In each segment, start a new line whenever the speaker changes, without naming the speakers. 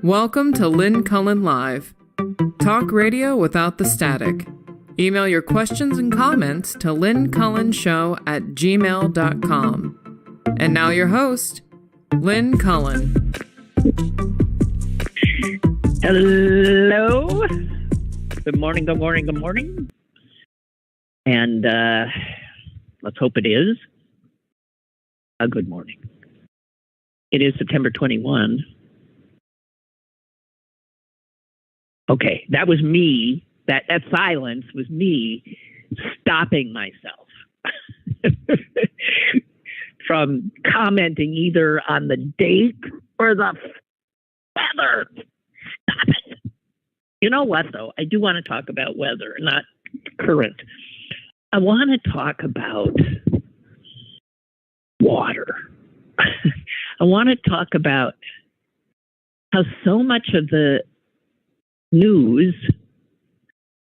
Welcome to Lynn Cullen Live. Talk radio without the static. Email your questions and comments to lynncullenshow@gmail.com. And now your host, Lynn Cullen.
Hello. Good morning, good morning, good morning. And let's hope it is a good morning. It is September 21. Okay, that was me. That silence was me stopping myself from commenting either on the date or the weather. Stop it. You know what, though? I do want to talk about weather, not current. I want to talk about water. I want to talk about how so much of the news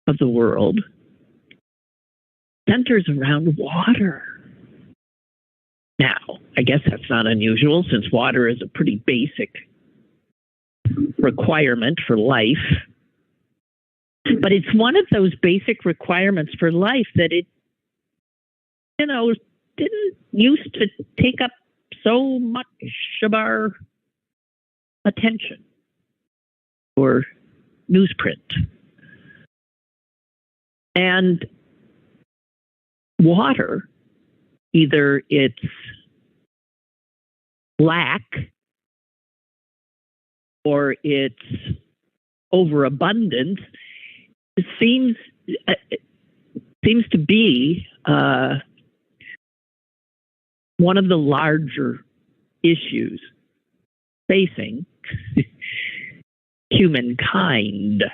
of the world centers around water. Now, I guess that's not unusual since water is a pretty basic requirement for life. But it's one of those basic requirements for life that it, didn't used to take up so much of our attention or newsprint. And water, either it's lack or it's overabundance, it seems to be one of the larger issues facing humankind.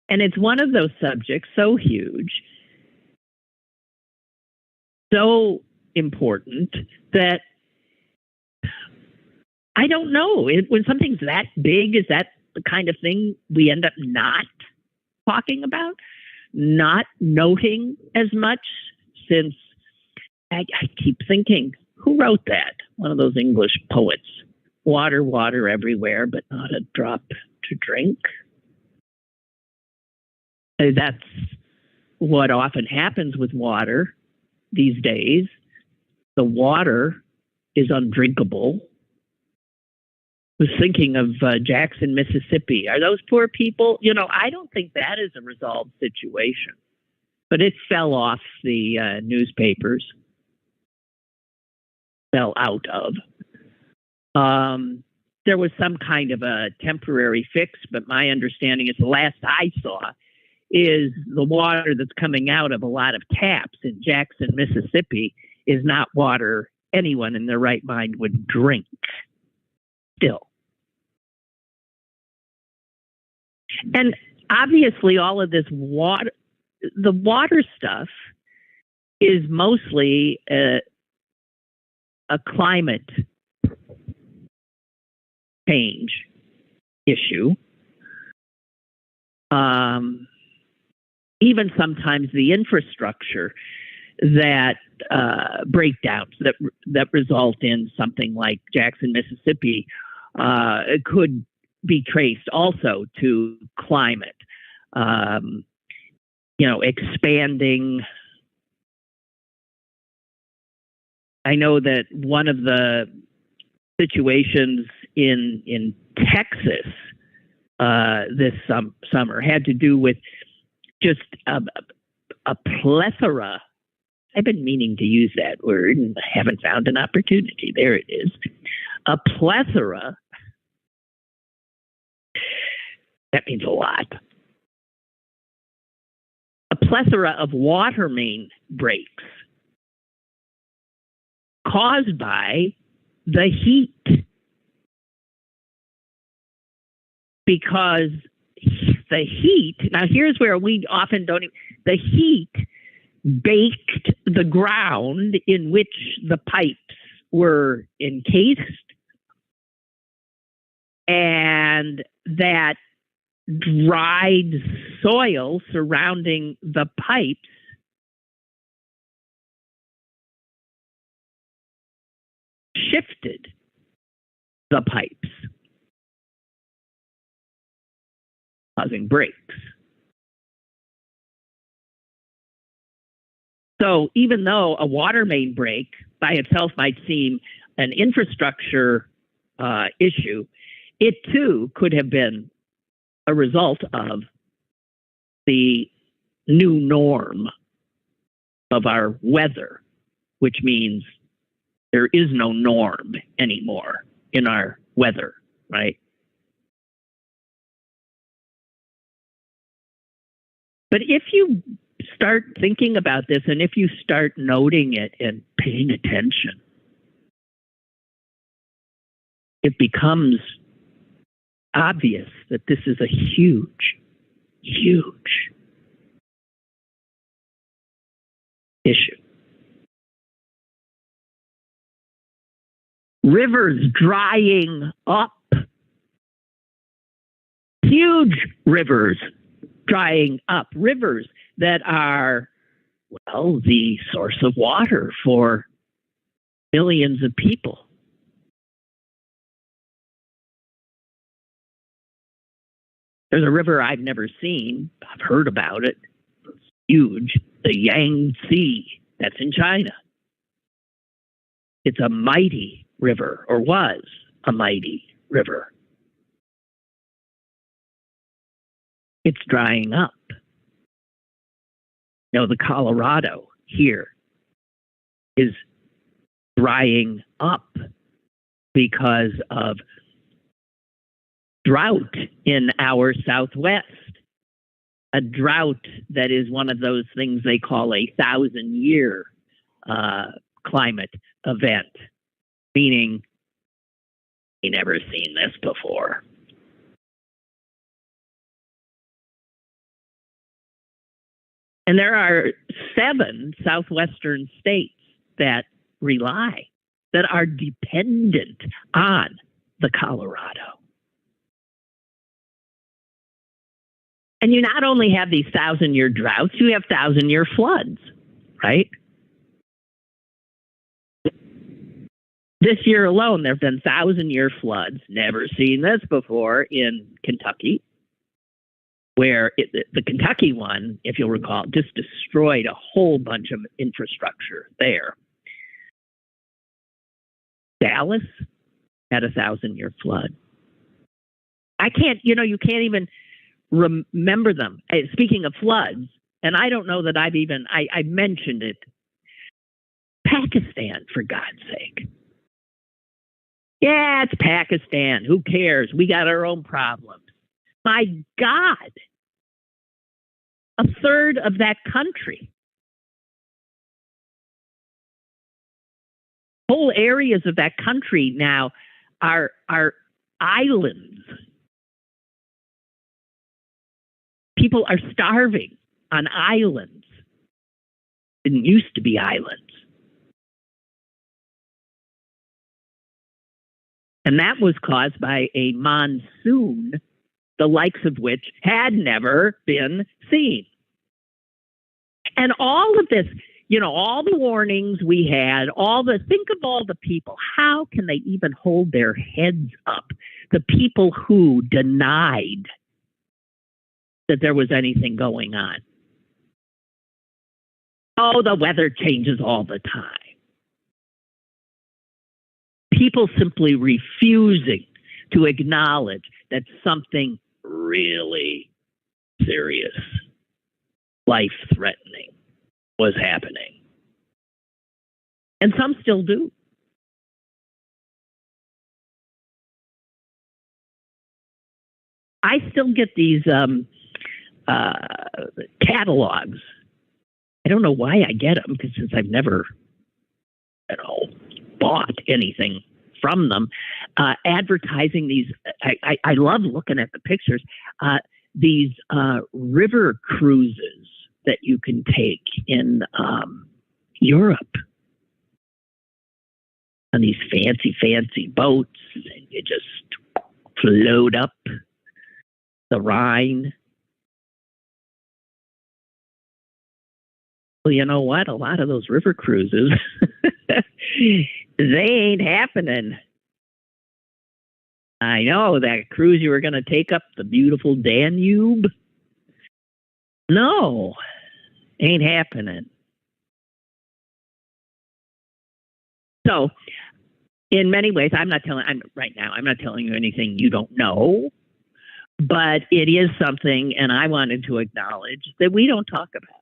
And it's one of those subjects so huge, so important that I don't know. When something's that big, is that the kind of thing we end up not talking about, not noting as much? Since I keep thinking, who wrote that? One of those English poets. Water, water everywhere, but not a drop to drink. That's what often happens with water these days. The water is undrinkable. I was thinking of Jackson, Mississippi. Are those poor people? I don't think that is a resolved situation. But it fell off the newspapers. Fell out of. There was some kind of a temporary fix, but my understanding is the last I saw is the water that's coming out of a lot of taps in Jackson, Mississippi is not water anyone in their right mind would drink still. And obviously all of this water, the water stuff is mostly a climate change issue. Even sometimes the infrastructure that breakdowns that result in something like Jackson, Mississippi, could be traced also to climate. Expanding. I know that one of the situations in Texas this summer had to do with just a plethora. I've been meaning to use that word and haven't found an opportunity. There it is. A plethora. That means a lot. A plethora of water main breaks caused by the heat. Because the heat, now here's where we often don't even, the heat baked the ground in which the pipes were encased, and that dried soil surrounding the pipes shifted the pipes, causing breaks. So even though a water main break by itself might seem an infrastructure issue, it too could have been a result of the new norm of our weather, which means there is no norm anymore in our weather, right? But if you start thinking about this and if you start noting it and paying attention, it becomes obvious that this is a huge, huge issue. Rivers drying up. Huge rivers drying up. Rivers that are, well, the source of water for millions of people. There's a river I've never seen. I've heard about it. It's huge. The Yangtze. That's in China. It's a mighty river, or was a mighty river. It's drying up. You know, the Colorado here is drying up because of drought in our Southwest. A drought that is one of those things they call a 1,000-year climate event, meaning we never seen this before. And there are 7 southwestern states that are dependent on the Colorado. And you not only have these 1,000-year droughts, you have 1,000-year floods, right? This year alone, there have been 1,000-year floods. Never seen this before in Kentucky, where the Kentucky one, if you'll recall, just destroyed a whole bunch of infrastructure there. Dallas had a 1,000-year flood. You can't even remember them. Speaking of floods, and I don't know that I mentioned it. Pakistan, for God's sake. Yeah, it's Pakistan. Who cares? We got our own problems. My God, a third of that country, whole areas of that country now are islands. People are starving on islands. Didn't used to be islands. And that was caused by a monsoon, the likes of which had never been seen. And all of this, all the warnings we had, think of all the people. How can they even hold their heads up? The people who denied that there was anything going on. Oh, the weather changes all the time. People simply refusing to acknowledge that something really serious, life-threatening was happening. And some still do. I still get these catalogs. I don't know why I get them, because since I've never bought anything from them, advertising these. I love looking at the pictures. These river cruises that you can take in Europe on these fancy boats, and you just float up the Rhine. Well, you know what? A lot of those river cruises, they ain't happening I know that cruise you were going to take up the beautiful Danube. No, ain't happening. So, in many ways, I'm not telling you anything you don't know, but it is something, and I wanted to acknowledge that we don't talk about.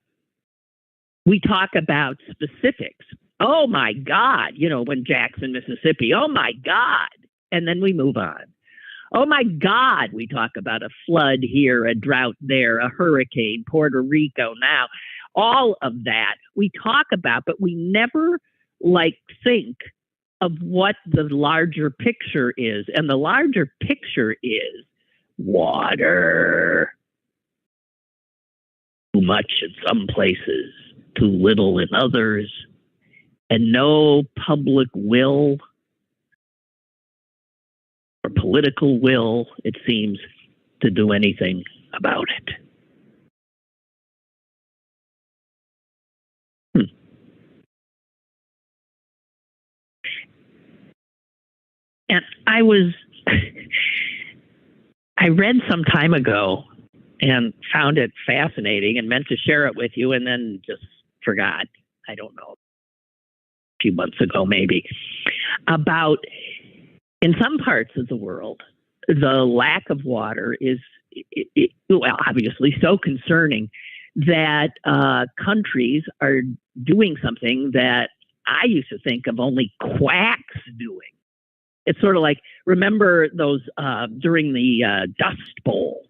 We talk about specifics. Oh my God, when Jackson, Mississippi, oh my God. And then we move on. Oh my God, we talk about a flood here, a drought there, a hurricane, Puerto Rico now. All of that we talk about, but we never think of what the larger picture is. And the larger picture is water. Too much in some places, too little in others, and no public will or political will, it seems, to do anything about it. And I read some time ago and found it fascinating and meant to share it with you and then just forgot. I don't know, a few months ago maybe, about in some parts of the world, the lack of water is, obviously so concerning that countries are doing something that I used to think of only quacks doing. It's sort of like, remember those during the Dust Bowl,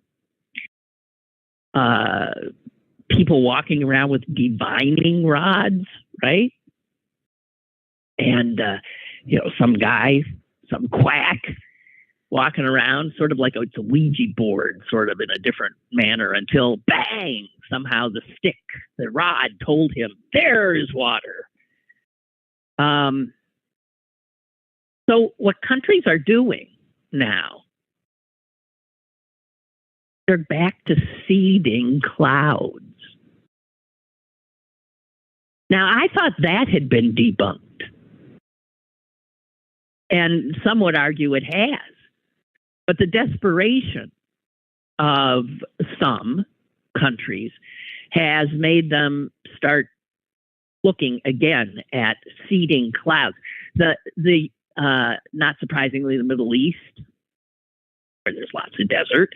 people walking around with divining rods, right? And, some guy, some quack walking around sort of like it's a Ouija board, sort of in a different manner, until bang, somehow the rod told him, there's water. So what countries are doing now, they're back to seeding clouds. Now, I thought that had been debunked. And some would argue it has. But the desperation of some countries has made them start looking again at seeding clouds. Not surprisingly, the Middle East, where there's lots of desert,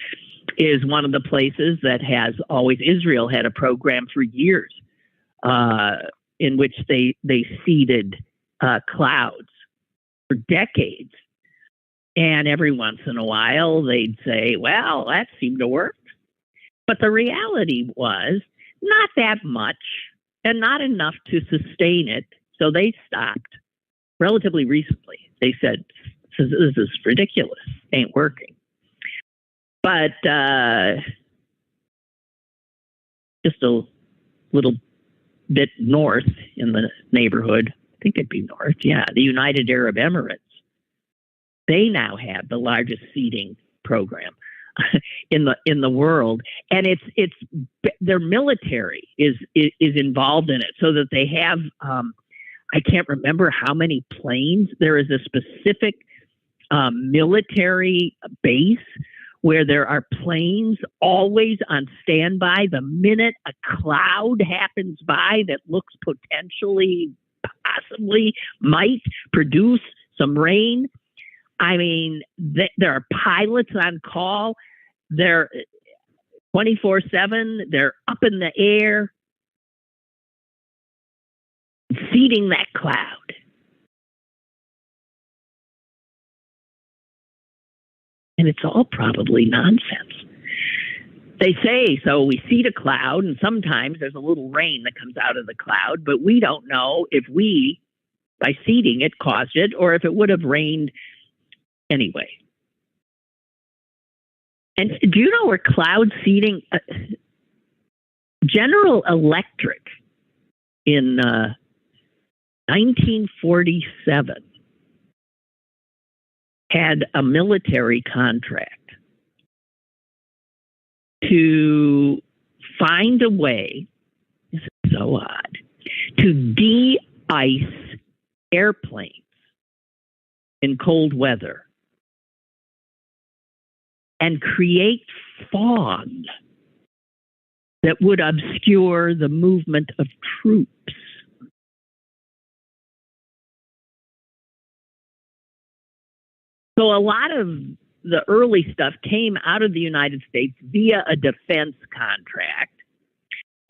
is one of the places that has always, Israel had a program for years in which they seeded clouds for decades. And every once in a while, they'd say, well, that seemed to work. But the reality was not that much and not enough to sustain it. So they stopped relatively recently. They said, this is ridiculous, ain't working. But just a little bit north in the neighborhood, I think it'd be north, the United Arab Emirates, they now have the largest seeding program in the world, and it's their military is involved in it, so that they have I can't remember how many planes. There is a specific military base where there are planes always on standby. The minute a cloud happens by that looks potentially, possibly might produce some rain, I mean, there are pilots on call. They're 24/7. They're up in the air, seeding that cloud. And it's all probably nonsense. They say, so we seed a cloud, and sometimes there's a little rain that comes out of the cloud, but we don't know if we, by seeding it, caused it, or if it would have rained anyway. And do you know where cloud seeding, General Electric in 1947 had a military contract to find a way, this is so odd, to de-ice airplanes in cold weather. and create fog that would obscure the movement of troops. So a lot of the early stuff came out of the United States via a defense contract.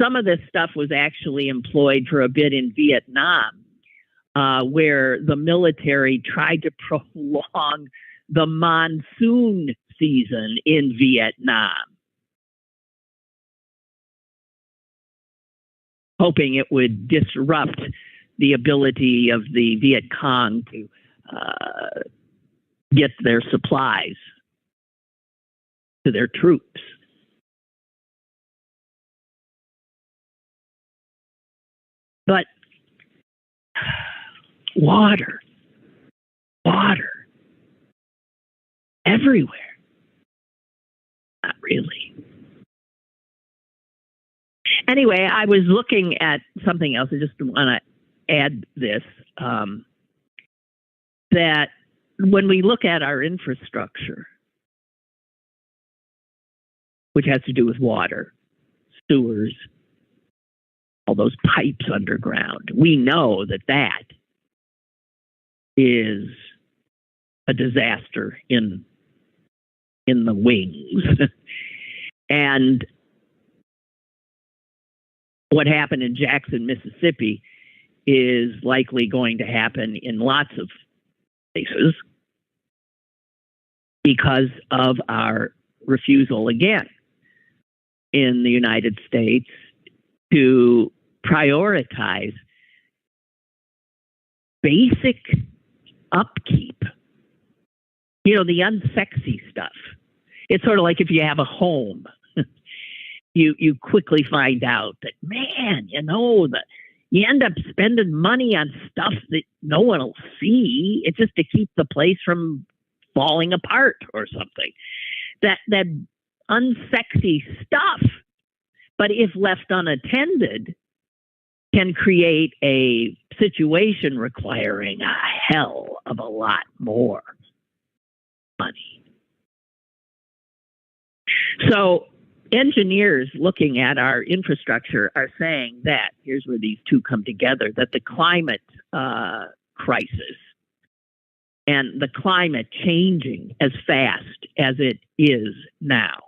Some of this stuff was actually employed for a bit in Vietnam, where the military tried to prolong the monsoon season in Vietnam, hoping it would disrupt the ability of the Viet Cong to get their supplies to their troops. But water everywhere. Not really. Anyway, I was looking at something else. I just want to add this, that when we look at our infrastructure, which has to do with water, sewers, all those pipes underground, we know that that is a disaster in the wings. And what happened in Jackson, Mississippi is likely going to happen in lots of places because of our refusal again in the United States to prioritize basic upkeep. You know, the unsexy stuff. It's sort of like if you have a home, you quickly find out that, man, you know, that you end up spending money on stuff that no one will see. It's just to keep the place from falling apart or something. That unsexy stuff, but if left unattended, can create a situation requiring a hell of a lot more money. So engineers looking at our infrastructure are saying that, here's where these two come together, that the climate crisis and the climate changing as fast as it is now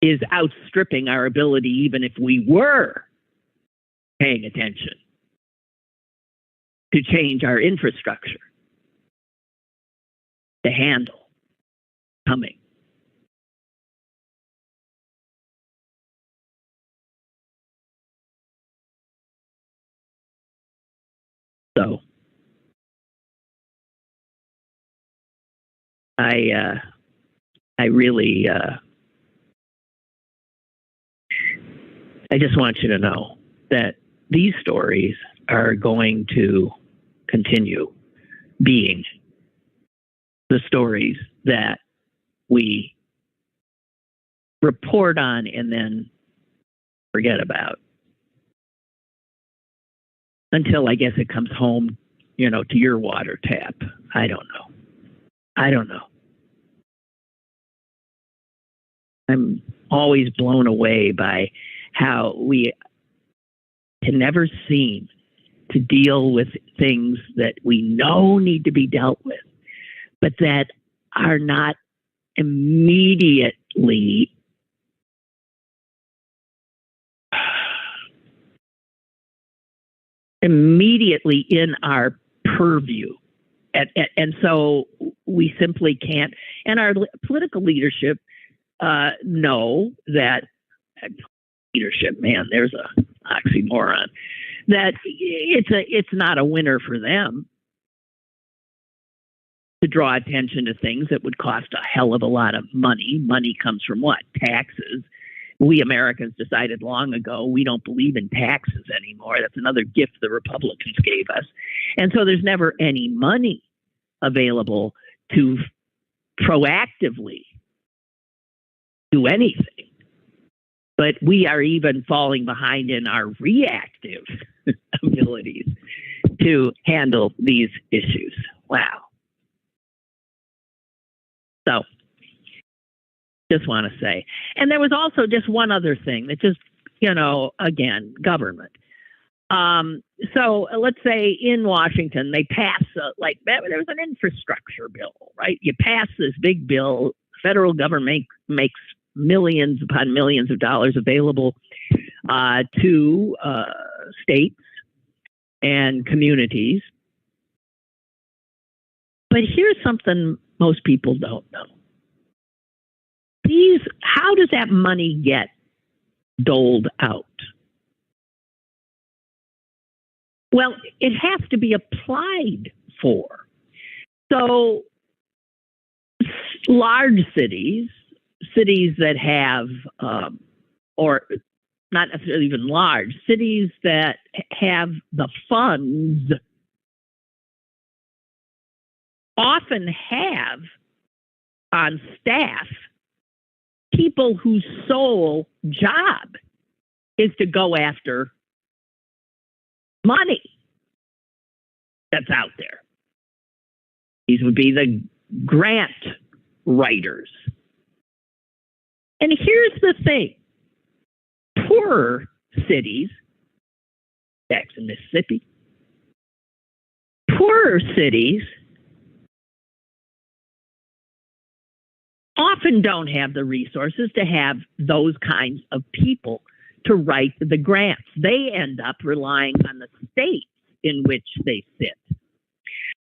is outstripping our ability, even if we were paying attention, to change our infrastructure to handle coming. So I really I just want you to know that these stories are going to continue being the stories that we report on and then forget about until, I guess, it comes home, you know, to your water tap. I don't know. I'm always blown away by how we can never seem to deal with things that we know need to be dealt with, but that are not immediately in our purview. And so we simply can't. And our political leadership know that leadership, man, there's a oxymoron, that it's not a winner for them to draw attention to things that would cost a hell of a lot of money. Money comes from what? Taxes. We Americans decided long ago we don't believe in taxes anymore. That's another gift the Republicans gave us. And so there's never any money available to proactively do anything. But we are even falling behind in our reactive abilities to handle these issues. Wow. So, just want to say. And there was also just one other thing that just, again, government. So let's say in Washington, they pass, there was an infrastructure bill, right? You pass this big bill, federal government makes millions upon millions of dollars available to states and communities. But here's something most people don't know. How does that money get doled out? Well, it has to be applied for. So large cities that have, or not necessarily even large, cities that have the funds often have on staff people whose sole job is to go after money that's out there. These would be the grant writers. And here's the thing. Poorer cities, Jackson, Mississippi, poorer cities often don't have the resources to have those kinds of people to write the grants. They end up relying on the states in which they sit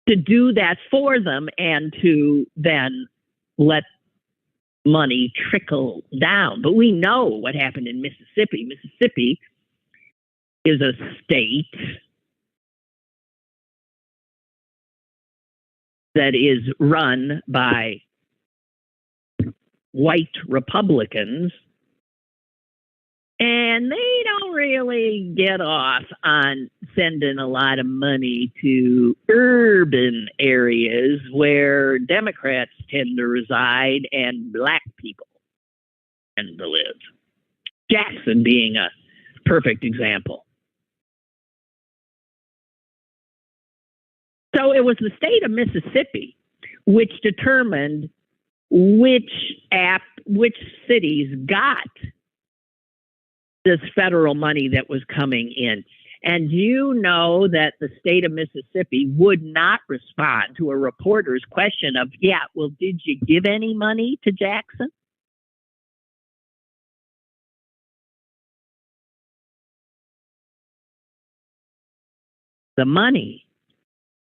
to do that for them and to then let money trickle down. But we know what happened in Mississippi. Mississippi is a state that is run by white Republicans, and they don't really get off on sending a lot of money to urban areas where Democrats tend to reside and black people tend to live. Jackson being a perfect example. So it was the state of Mississippi which determined which cities got this federal money that was coming in. And you know that the state of Mississippi would not respond to a reporter's question of, did you give any money to Jackson? The money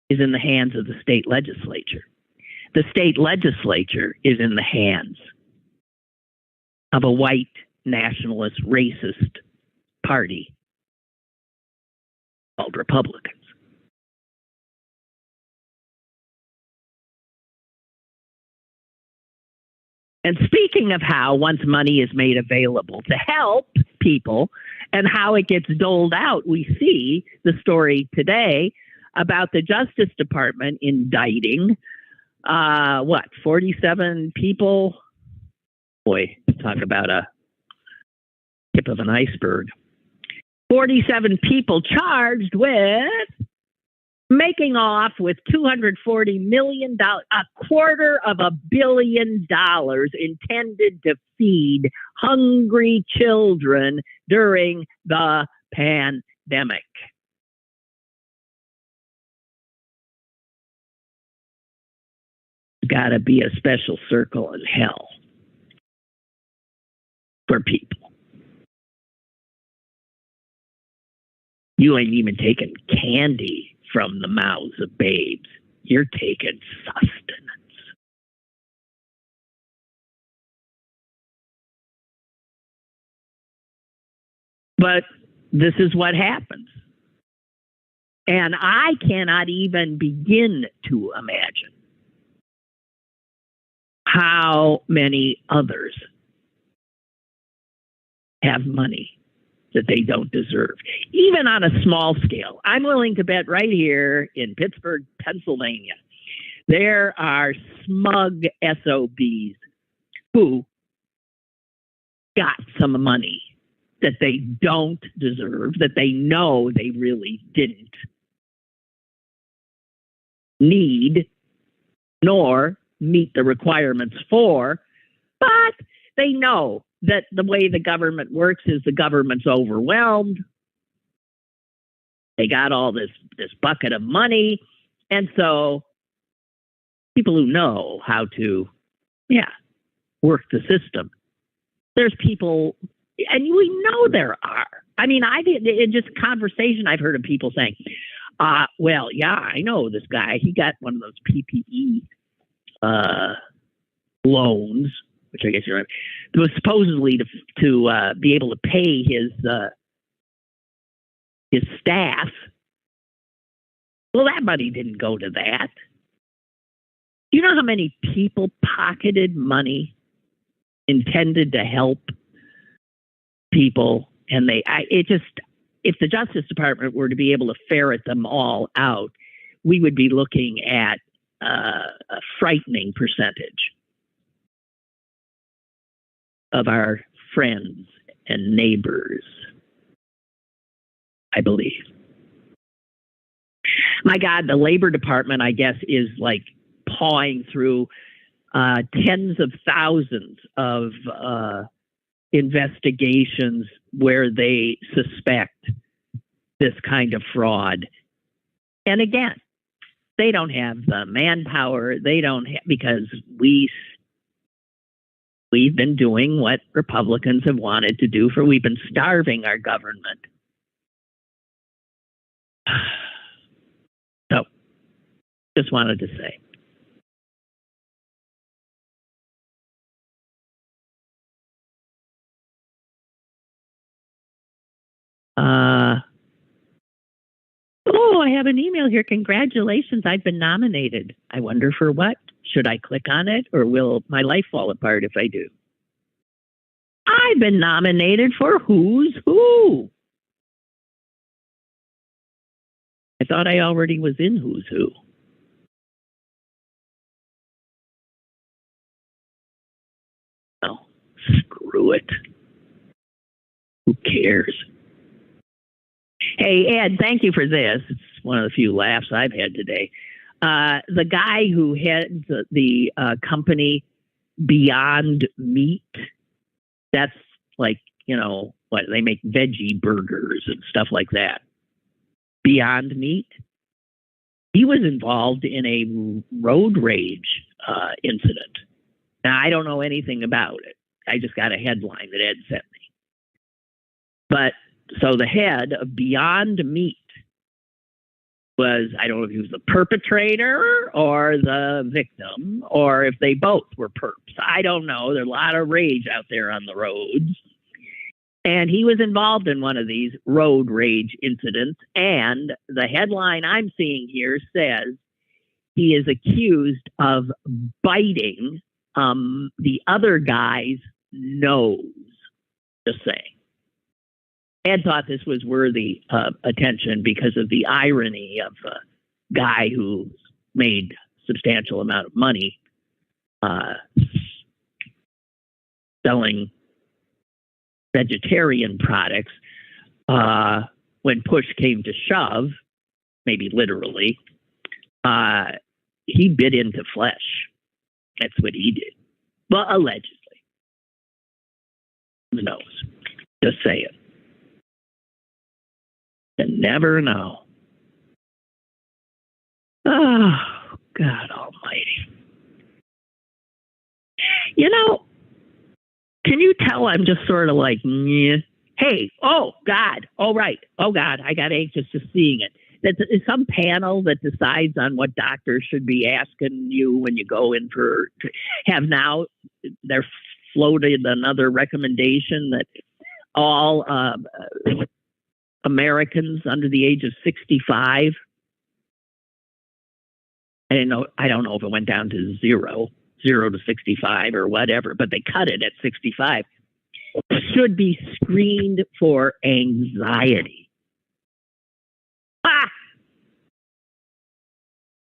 is in the hands of the state legislature. The state legislature is in the hands of a white nationalist racist party called Republicans. And speaking of how once money is made available to help people and how it gets doled out, we see the story today about the Justice Department indicting 47 people. Boy, talk about a tip of an iceberg. 47 people charged with making off with $240 million, $250 million intended to feed hungry children during the pandemic. Got to be a special circle in hell for people. You ain't even taking candy from the mouths of babes. You're taking sustenance. But this is what happens. And I cannot even begin to imagine how many others have money that they don't deserve, even on a small scale. I'm willing to bet right here in Pittsburgh, Pennsylvania, there are smug SOBs who got some money that they don't deserve, that they know they really didn't need, nor meet the requirements for, but they know that the way the government works is the government's overwhelmed. They got all this bucket of money. And so people who know how to, work the system. There's people, and we know there are. I mean, in just conversation, I've heard of people saying, well, yeah, I know this guy. He got one of those PPE loans, which I guess you're right. It was supposedly to be able to pay his staff. Well, that money didn't go to that. Do you know how many people pocketed money intended to help people? And if the Justice Department were to be able to ferret them all out, we would be looking at a frightening percentage of our friends and neighbors, I believe. My God, the Labor Department, I guess, is like pawing through tens of thousands of investigations where they suspect this kind of fraud. And again, they don't have the manpower. They don't have, because we've been doing what Republicans have wanted to do we've been starving our government. So, just wanted to say. I have an email here. Congratulations, I've been nominated. I wonder for what? Should I click on it, or will my life fall apart if I do? I've been nominated for Who's Who. I thought I already was in Who's Who. Oh, screw it. Who cares? Hey, Ed, thank you for this. It's one of the few laughs I've had today. The guy who heads the company Beyond Meat, that's like, what, they make veggie burgers and stuff like that. Beyond Meat. He was involved in a road rage incident. Now, I don't know anything about it. I just got a headline that Ed sent me. But so the head of Beyond Meat was, I don't know if he was the perpetrator or the victim, or if they both were perps. I don't know. There's a lot of rage out there on the roads. And he was involved in one of these road rage incidents. And the headline I'm seeing here says he is accused of biting the other guy's nose. Just saying. Ed thought this was worthy of attention because of the irony of a guy who made a substantial amount of money selling vegetarian products. When push came to shove, maybe literally, he bit into flesh. That's what he did. Well, allegedly. Who knows? Just saying. You never know. Oh, God almighty. Can you tell I'm just sort of like, hey, oh, God, oh, right, oh, God, I got anxious just seeing it. There's some panel that decides on what doctors should be asking you when you go in they're floated another recommendation that all Americans under the age of 65. I don't know if it went down to zero to 65 or whatever, but they cut it at 65. Should be screened for anxiety.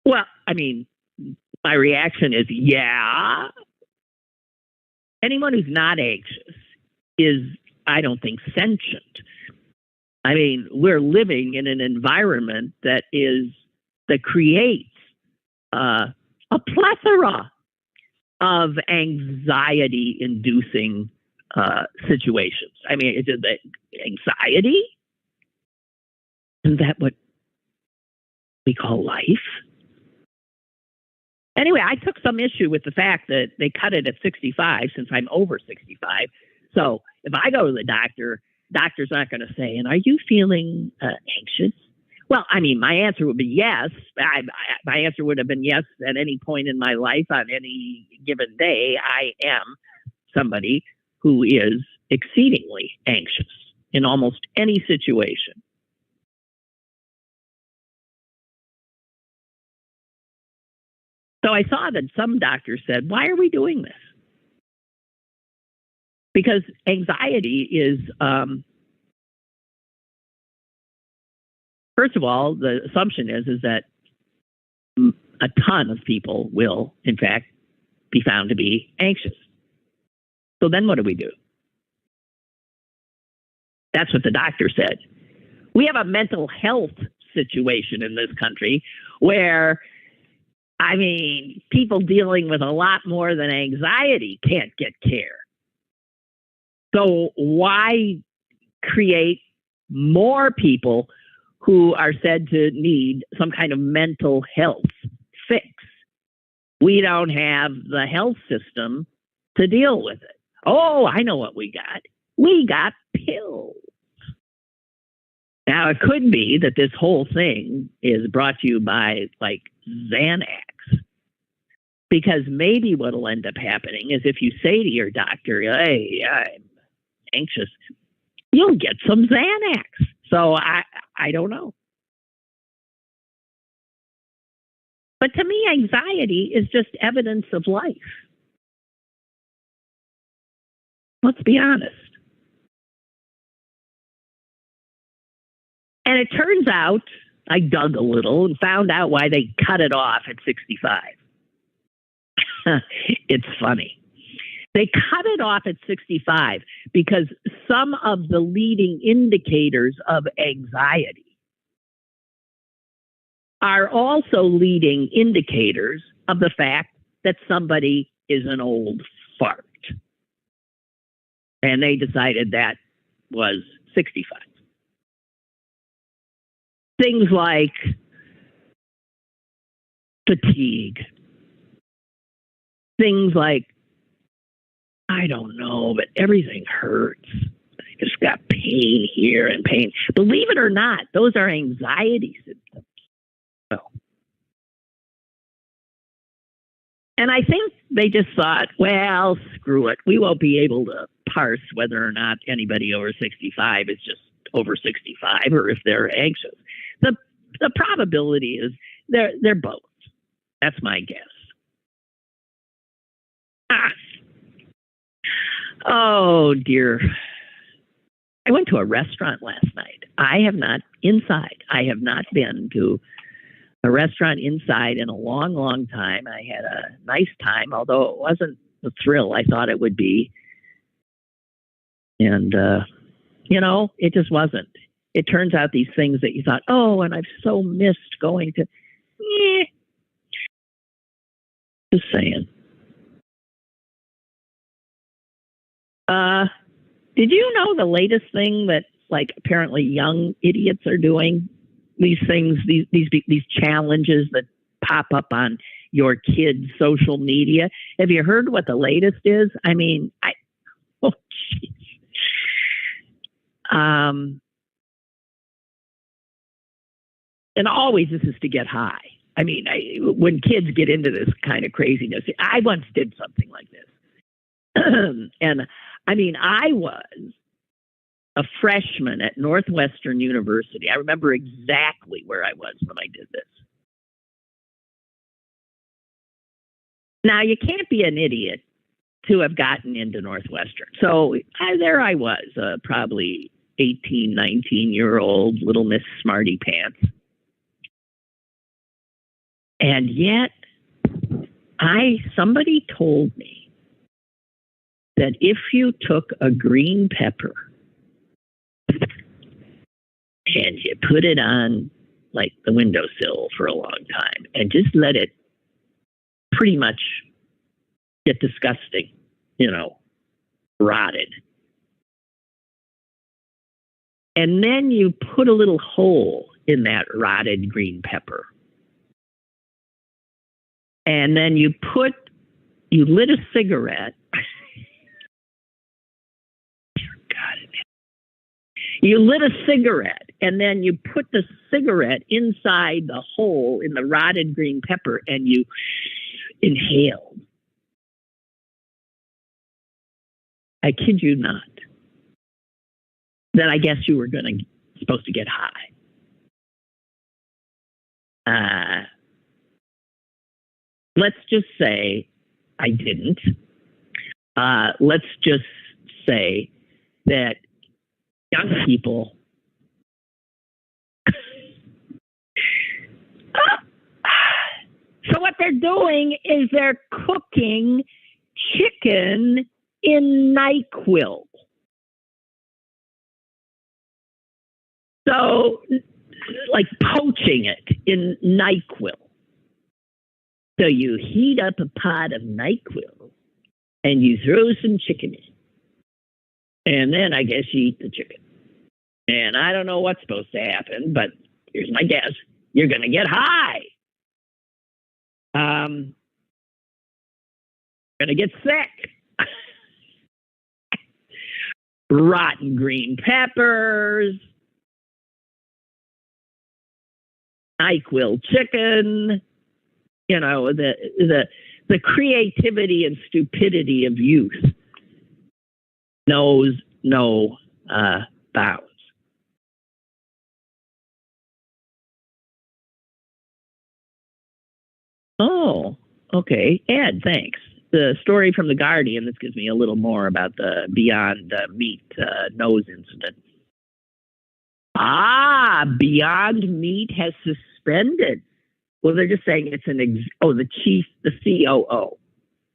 Well, I mean, my reaction is, yeah. Anyone who's not anxious is, I don't think, sentient. I mean, we're living in an environment that creates a plethora of anxiety-inducing situations. I mean, is it anxiety? Isn't that what we call life? Anyway, I took some issue with the fact that they cut it at 65 since I'm over 65. So if I go to the doctor's not going to say, and are you feeling anxious? Well, I mean, my answer would be yes. My answer would have been yes at any point in my life on any given day. I am somebody who is exceedingly anxious in almost any situation. So I saw that some doctors said, why are we doing this? Because anxiety is, first of all, the assumption is that a ton of people will, in fact, be found to be anxious. So then what do we do? That's what the doctor said. We have a mental health situation in this country where, I mean, people dealing with a lot more than anxiety can't get care. So why create more people who are said to need some kind of mental health fix? We don't have the health system to deal with it. Oh, I know what we got. We got pills. Now, it could be that this whole thing is brought to you by, like, Xanax. Because maybe what will end up happening is if you say to your doctor, hey, I'm anxious, you'll get some Xanax. So I don't know. But to me, anxiety is just evidence of life. Let's be honest. And it turns out, I dug a little and found out why they cut it off at 65. It's funny. They cut it off at 65 because some of the leading indicators of anxiety are also leading indicators of the fact that somebody is an old fart. And they decided that was 65. Things like fatigue. Things like, I don't know, but everything hurts. I just got pain here and pain. Believe it or not, those are anxiety symptoms. So, and I think they just thought, well, screw it. We won't be able to parse whether or not anybody over 65 is just over 65 or if they're anxious. The probability is they're both. That's my guess. Oh, dear. I went to a restaurant last night. I have not been to a restaurant inside in a long, long time. I had a nice time, although it wasn't the thrill I thought it would be. And, it just wasn't. It turns out these things that you thought, oh, and I've so missed going to, just saying. Did you know the latest thing that, like, apparently young idiots are doing? These things, these challenges that pop up on your kids' social media. Have you heard what the latest is? I mean, oh, jeez. And always this is to get high. I mean, when kids get into this kind of craziness, I once did something like this. And I mean, I was a freshman at Northwestern University. I remember exactly where I was when I did this. Now, you can't be an idiot to have gotten into Northwestern. So there I was, probably 18, 19-year-old little Miss Smarty Pants. And yet, somebody told me that if you took a green pepper and you put it on, like, the windowsill for a long time and just let it pretty much get disgusting, rotted. And then you put a little hole in that rotted green pepper. And then you lit a cigarette. You lit a cigarette, and then you put the cigarette inside the hole in the rotted green pepper, and you inhaled. I kid you not. Then I guess you were supposed to get high. Let's just say I didn't. Let's just say that young people so what they're doing is they're cooking chicken in NyQuil. So, like poaching it in NyQuil. So you heat up a pot of NyQuil and you throw some chicken in. And then I guess you eat the chicken. And I don't know what's supposed to happen, but here's my guess. You're going to get high. Going to get sick. Rotten green peppers. NyQuil chicken. The creativity and stupidity of youth knows no bounds. Oh, okay. Ed, thanks. The story from The Guardian, this gives me a little more about the Beyond Meat nose incident. Beyond Meat has suspended. Well, they're just saying it's the COO.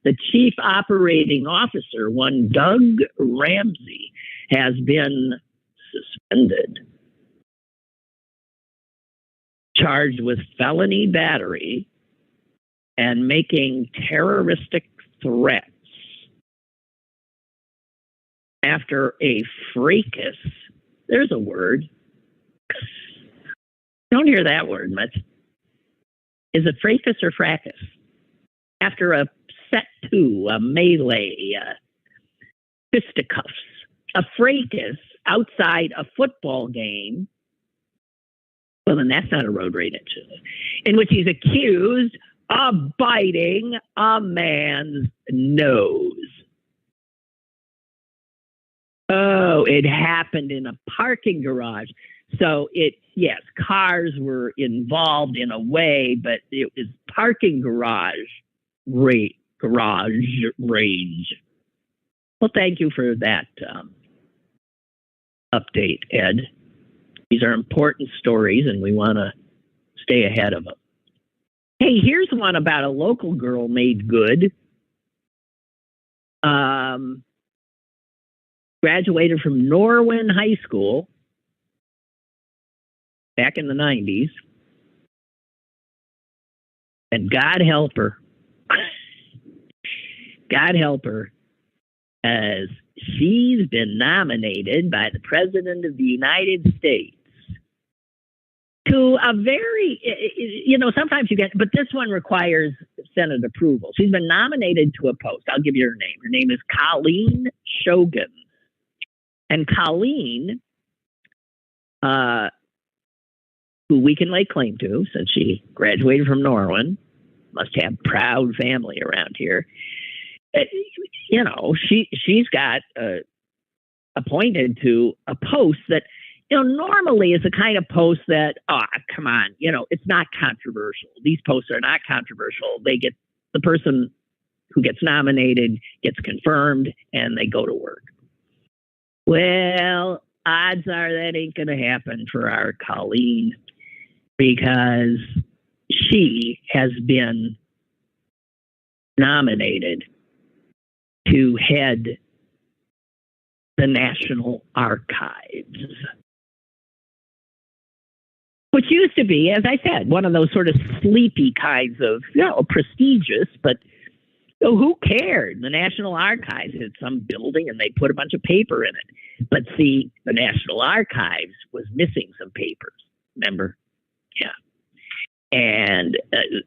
The chief operating officer, one Doug Ramsey, has been suspended, charged with felony battery and making terroristic threats after a fracas. There's a word. Don't hear that word much. Is it fracas or fracas? After a set to, a melee, fisticuffs, a fracas outside a football game. Well, then that's not a road rage, in which he's accused of biting a man's nose. Oh, it happened in a parking garage. So yes, cars were involved in a way, but it was parking garage rage. Well, thank you for that update, Ed. These are important stories, and we want to stay ahead of them. Hey, here's one about a local girl made good. Graduated from Norwin High School back in the 90s. And God help her. God help her, as she's been nominated by the President of the United States to a very, sometimes you get, but this one requires Senate approval. She's been nominated to a post. I'll give you her name. Her name is Colleen Shogan. And Colleen, who we can lay claim to, since she graduated from Norwin, must have proud family around here. She's got appointed to a post that, normally is the kind of post that, come on, it's not controversial. These posts are not controversial. They get the person who gets nominated gets confirmed and they go to work. Well, odds are that ain't going to happen for our Colleen, because she has been nominated to head the National Archives, which used to be, as I said, one of those sort of sleepy kinds of, prestigious, but So who cared? The National Archives had some building and they put a bunch of paper in it. But see, the National Archives was missing some papers. Remember? Yeah. And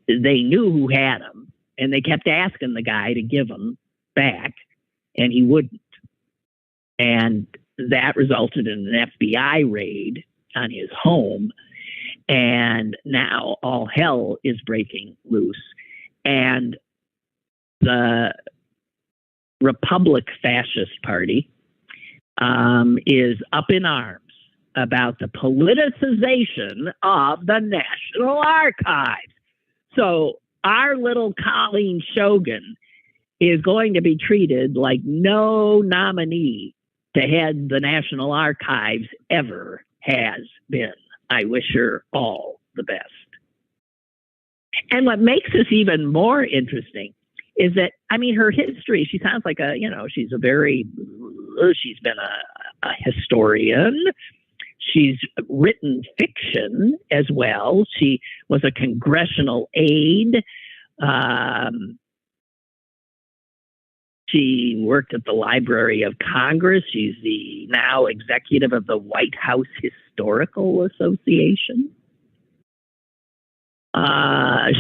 they knew who had them, and they kept asking the guy to give them back, and he wouldn't. And that resulted in an FBI raid on his home, and now all hell is breaking loose. And the Republic Fascist Party is up in arms about the politicization of the National Archives. So our little Colleen Shogan is going to be treated like no nominee to head the National Archives ever has been. I wish her all the best. And what makes this even more interesting is that, I mean, her history, she sounds like she's been a historian. She's written fiction as well. She was a congressional aide. She worked at the Library of Congress. She's the now executive of the White House Historical Association.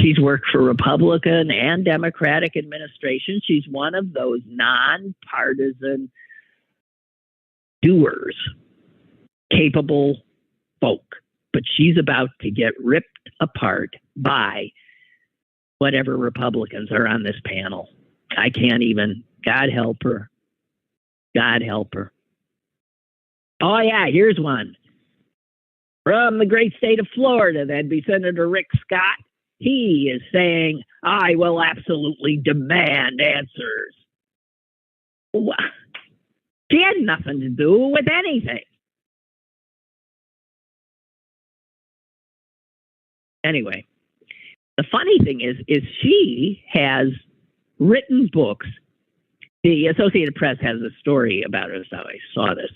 She's worked for Republican and Democratic administrations. She's one of those nonpartisan doers, capable folk. But she's about to get ripped apart by whatever Republicans are on this panel. I can't even. God help her. God help her. Oh, yeah, here's one. From the great state of Florida, that'd be Senator Rick Scott. He is saying, I will absolutely demand answers. She had nothing to do with anything. Anyway, the funny thing is she has written books. The Associated Press has a story about it, so I saw this.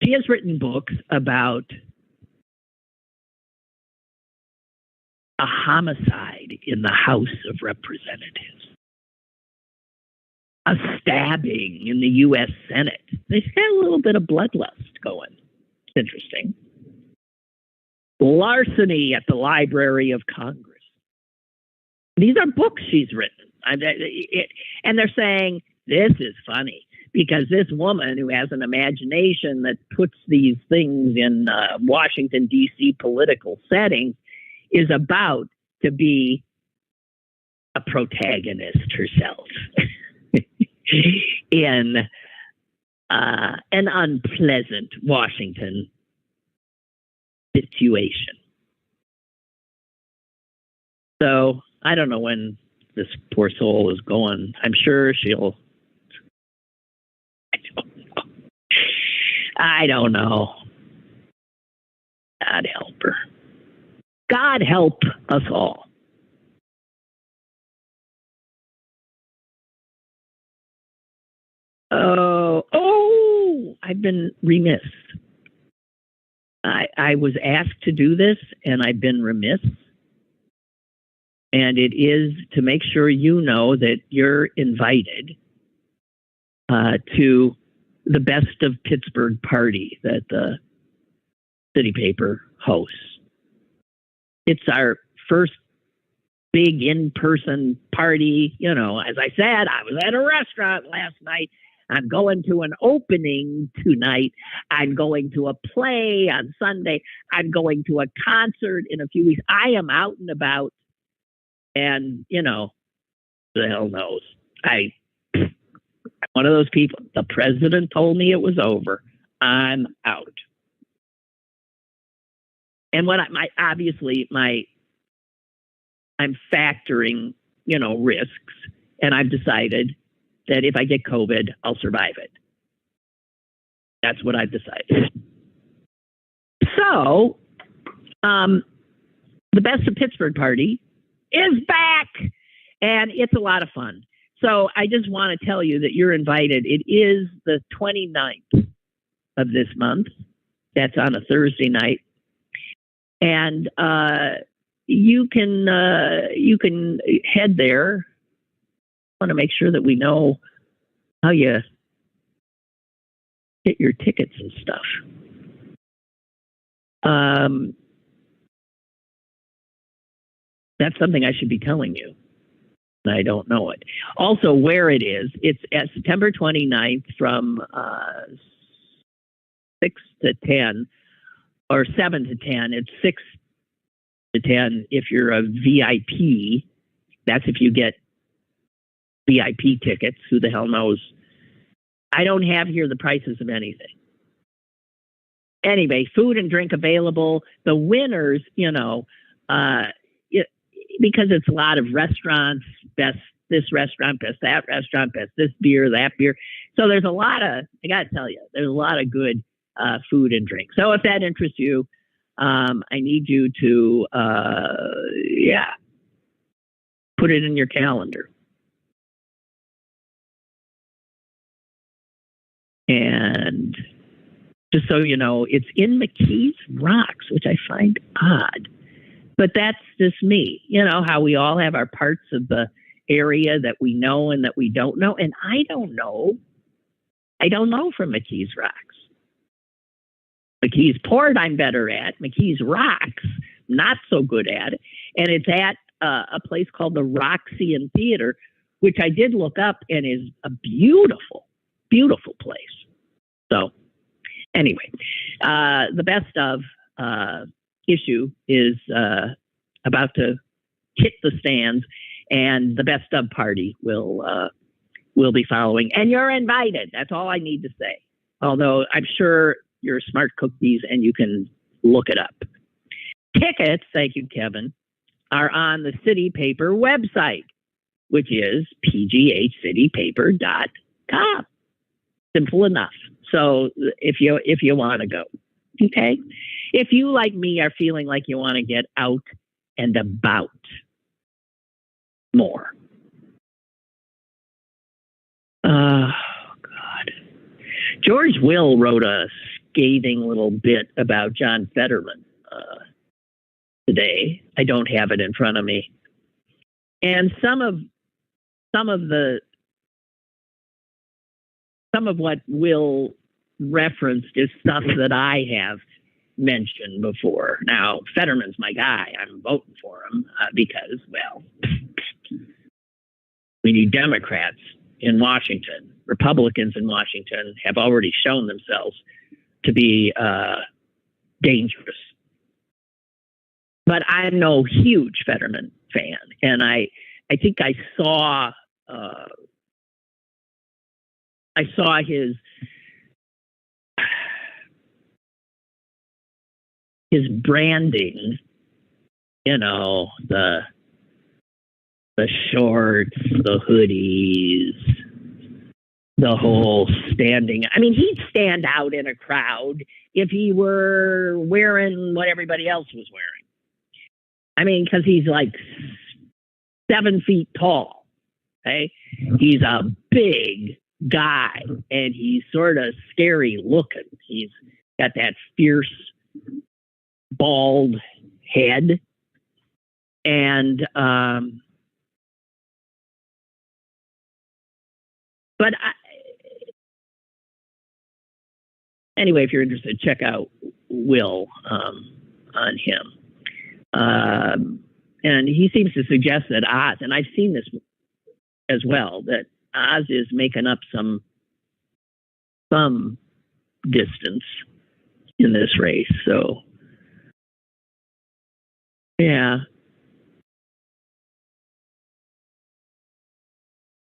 She has written books about a homicide in the House of Representatives, a stabbing in the U.S. Senate. They've got a little bit of bloodlust going. It's interesting. Larceny at the Library of Congress. These are books she's written. And they're saying, this is funny, because this woman who has an imagination that puts these things in Washington, D.C. political settings is about to be a protagonist herself in an unpleasant Washington situation. So I don't know when this poor soul is going. I'm sure she'll. I don't know. God help her. God help us all. Oh, I've been remiss. I was asked to do this, and I've been remiss. And it is to make sure you know that you're invited to the Best of Pittsburgh party that the city paper hosts. It's our first big in-person party. You know, as I said, I was at a restaurant last night. I'm going to an opening tonight. I'm going to a play on Sunday. I'm going to a concert in a few weeks. I am out and about. And, you know, the hell knows. I'm one of those people. The president told me it was over. I'm out. And what I'm factoring, risks. And I've decided that if I get COVID, I'll survive it. That's what I've decided. So, the Best of Pittsburgh party is back, and it's a lot of fun. So I just want to tell you that you're invited. It is the 29th of this month. That's on a Thursday night. And you can head there. I want to make sure that we know how you get your tickets and stuff. That's something I should be telling you. I don't know it. Also, where it is, it's at September 29th from 6 to 10 or 7 to 10. It's 6 to 10 if you're a VIP. That's if you get VIP tickets. Who the hell knows? I don't have here the prices of anything. Anyway, food and drink available. The winners, because it's a lot of restaurants, best this restaurant, best that restaurant, best this beer, that beer. So there's a lot of, I got to tell you, there's a lot of good food and drink. So if that interests you, I need you to, put it in your calendar. And just so you know, it's in McKees Rocks, which I find odd. But that's just me. You know, how we all have our parts of the area that we know and that we don't know. And I don't know. From McKees Rocks. McKees Port, I'm better at. McKees Rocks, not so good at it. And it's at a place called the Roxy Theater, which I did look up and is a beautiful, beautiful place. So anyway, the best of issue is about to hit the stands, and the best of party will be following. And you're invited. That's all I need to say. Although I'm sure you're smart cookies and you can look it up. Tickets, thank you, Kevin, are on the City Paper website, which is pghcitypaper.com. Simple enough. So if you want to go, okay. If you, like me, are feeling like you want to get out and about more. Oh, God. George Will wrote a scathing little bit about John Fetterman today. I don't have it in front of me. And some of what Will referenced is stuff that I have mentioned before. Now, Fetterman's my guy. I'm voting for him because, well, we need Democrats in Washington. Republicans in Washington have already shown themselves to be dangerous. But I'm no huge Fetterman fan, and I think I saw his branding, the shorts, the hoodies, the whole standing. I mean, he'd stand out in a crowd if he were wearing what everybody else was wearing. I mean, because he's like 7 feet tall. Okay, he's a big guy, and he's sort of scary looking. He's got that fierce, bald head, and but anyway, if you're interested, check out Will on him. And he seems to suggest that Oz, and I've seen this as well, that Oz is making up some distance in this race. So, yeah.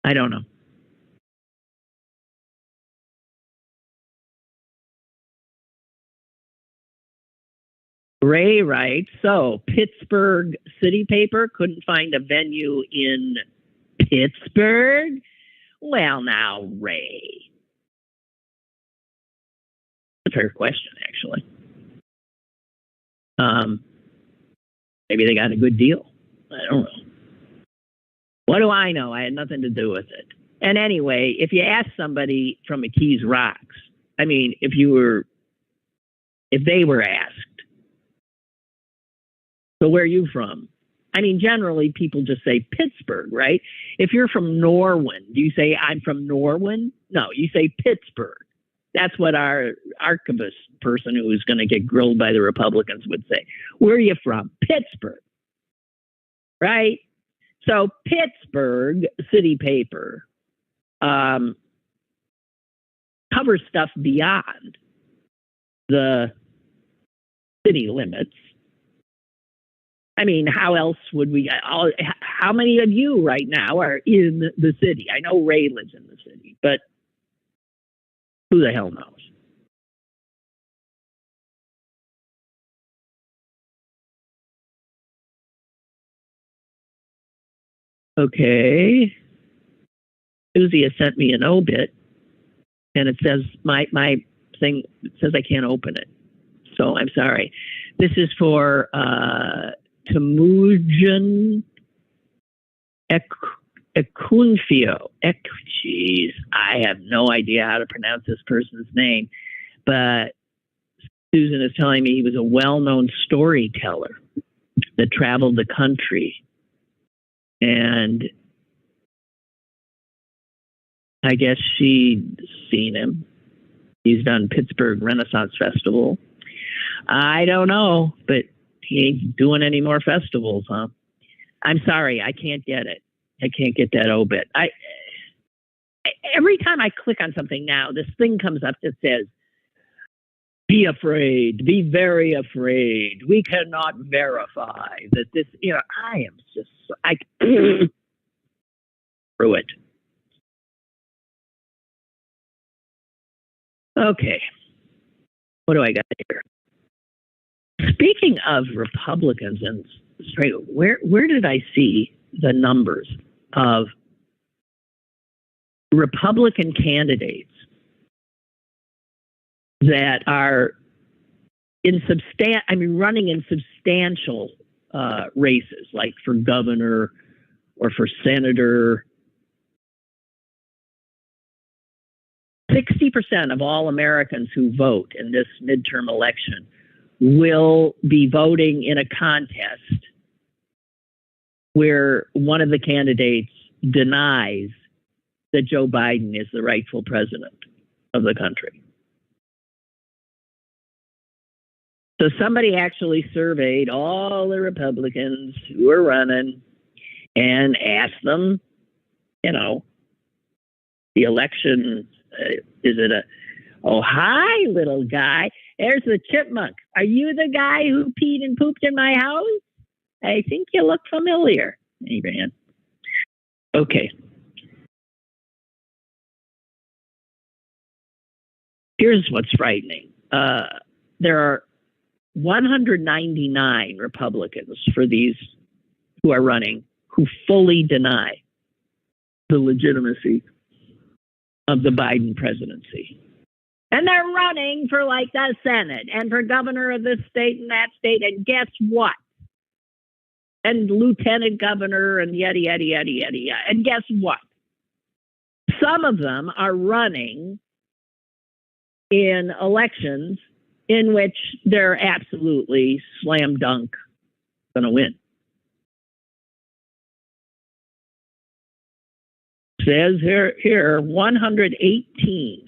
I don't know. Ray writes, so Pittsburgh City Paper couldn't find a venue in Pittsburgh? Well, now, Ray. That's a fair question, actually. Maybe they got a good deal. I don't know. What do I know? I had nothing to do with it. And anyway, if you ask somebody from McKees Rocks, I mean, if they were asked, So where are you from? I mean, generally people just say Pittsburgh, right? If you're from Norwin, do you say I'm from Norwin? No, you say Pittsburgh. That's what our archivist person who is going to get grilled by the Republicans would say. Where are you from? Pittsburgh, right? So Pittsburgh City Paper covers stuff beyond the city limits. I mean, how else would we? How many of you right now are in the city? I know Ray lives in the city, but who the hell knows? Okay. Susie has sent me an obit, and it says my thing says I can't open it. So I'm sorry. This is for Temujin Ekunfio. Jeez, I have no idea how to pronounce this person's name, but Susan is telling me he was a well-known storyteller that traveled the country, and I guess she'd seen him. He's done Pittsburgh Renaissance Festival. I don't know, but he ain't doing any more festivals, huh? I'm sorry, I can't get it. I can't get that obit. Every time I click on something now, this thing comes up that says, be afraid, be very afraid. We cannot verify that this, I am just, through it. Okay. What do I got here? Speaking of Republicans, and where did I see the numbers of Republican candidates that are running in substantial races, like for governor or for senator? 60% of all Americans who vote in this midterm election will be voting in a contest where one of the candidates denies that Joe Biden is the rightful president of the country. So somebody actually surveyed all the Republicans who are running and asked them, the election, is it oh, hi, little guy. There's the chipmunk. Are you the guy who peed and pooped in my house? I think you look familiar. He ran. Okay. Here's what's frightening. There are 199 Republicans for these who are running who fully deny the legitimacy of the Biden presidency. And they're running for like the Senate and for governor of this state and that state. And guess what? And lieutenant governor and yada, yada, yada, yada, yada. And guess what? Some of them are running in elections in which they're absolutely slam dunk going to win. Says here 118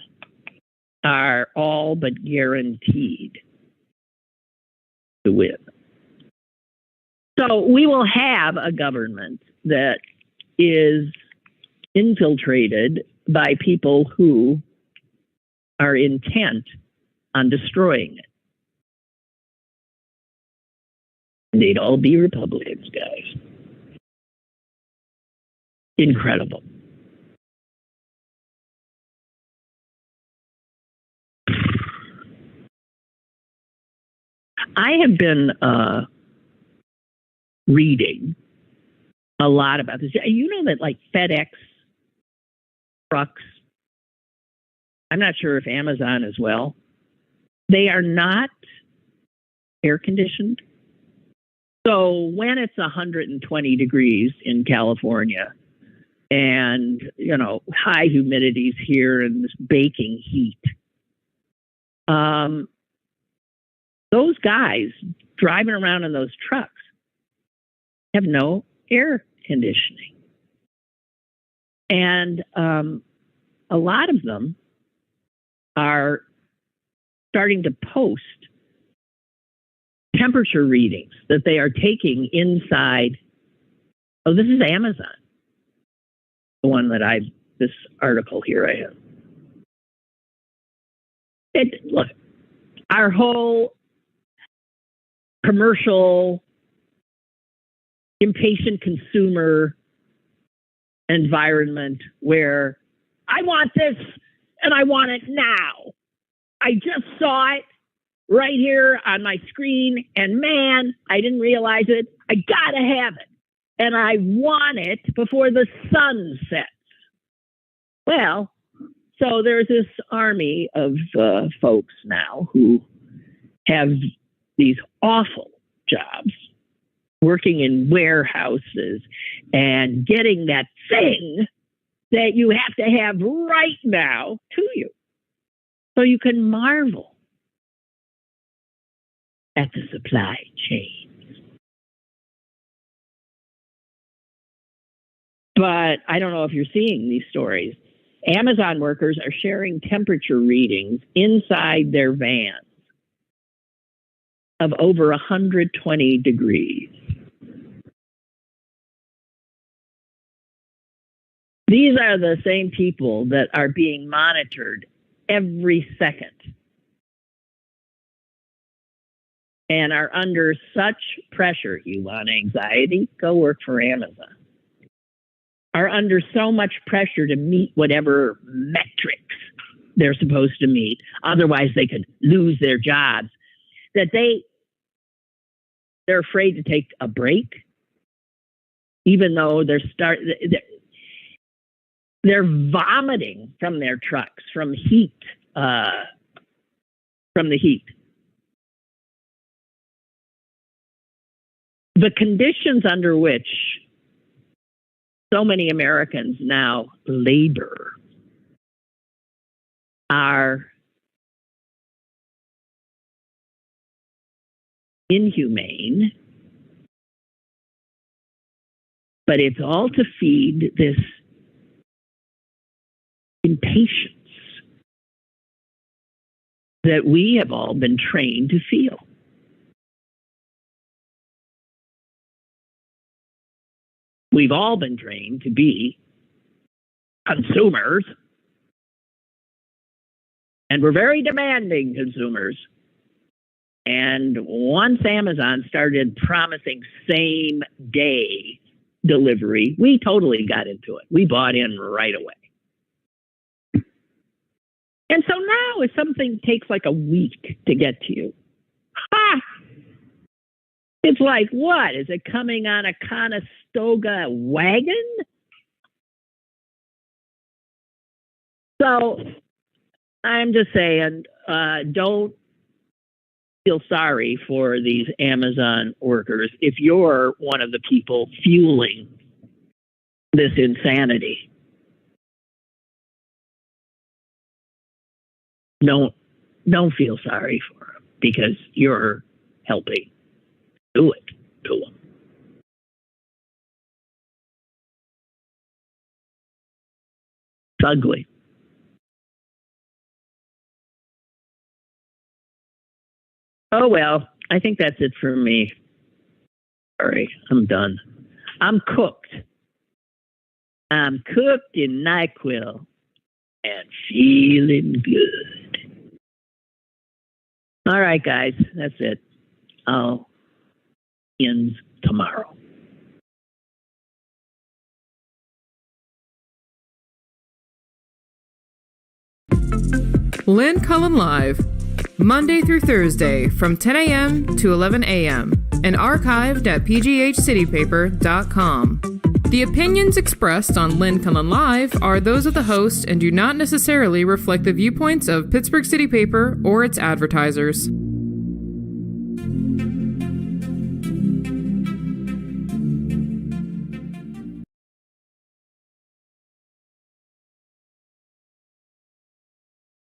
are all but guaranteed to win. So we will have a government that is infiltrated by people who are intent on destroying it. And they'd all be Republicans, guys. Incredible. I have been reading a lot about this. You know that like FedEx trucks, I'm not sure if Amazon as well, they are not air conditioned. So when it's 120 degrees in California and, high humidities here and this baking heat, those guys driving around in those trucks have no air conditioning. And a lot of them are starting to post temperature readings that they are taking inside. Oh, this is Amazon. The one that this article here I have. Look, our whole commercial, impatient consumer environment where I want this and I want it now. I just saw it right here on my screen, and man, I didn't realize it. I gotta have it, and I want it before the sun sets. Well, so there's this army of folks now who have these awful jobs, working in warehouses and getting that thing that you have to have right now to you. So you can marvel at the supply chain. But I don't know if you're seeing these stories. Amazon workers are sharing temperature readings inside their vans of over 120 degrees. These are the same people that are being monitored every second and are under such pressure. You want anxiety? Go work for Amazon. Are under so much pressure to meet whatever metrics they're supposed to meet. Otherwise, they could lose their jobs. That they're afraid to take a break, even though they're vomiting from their trucks from heat, from the heat. The conditions under which so many Americans now labor are inhumane, but it's all to feed this impatience that we have all been trained to feel. We've all been trained to be consumers, and we're very demanding consumers. And once Amazon started promising same day delivery, we totally got into it. We bought in right away. And so now if something takes like a week to get to you, it's like, what? Is it coming on a Conestoga wagon? So I'm just saying, don't feel sorry for these Amazon workers if you're one of the people fueling this insanity. Don't feel sorry for them because you're helping do it to them. It's ugly. Oh, well, I think that's it for me. Sorry, I'm done. I'm cooked. I'm cooked in NyQuil and feeling good. All right, guys, that's it. I'll end tomorrow.
Lynn Cullen Live, Monday through Thursday from 10 a.m. to 11 a.m. and archived at pghcitypaper.com. The opinions expressed on Lynn Cullen Live are those of the host and do not necessarily reflect the viewpoints of Pittsburgh City Paper or its advertisers.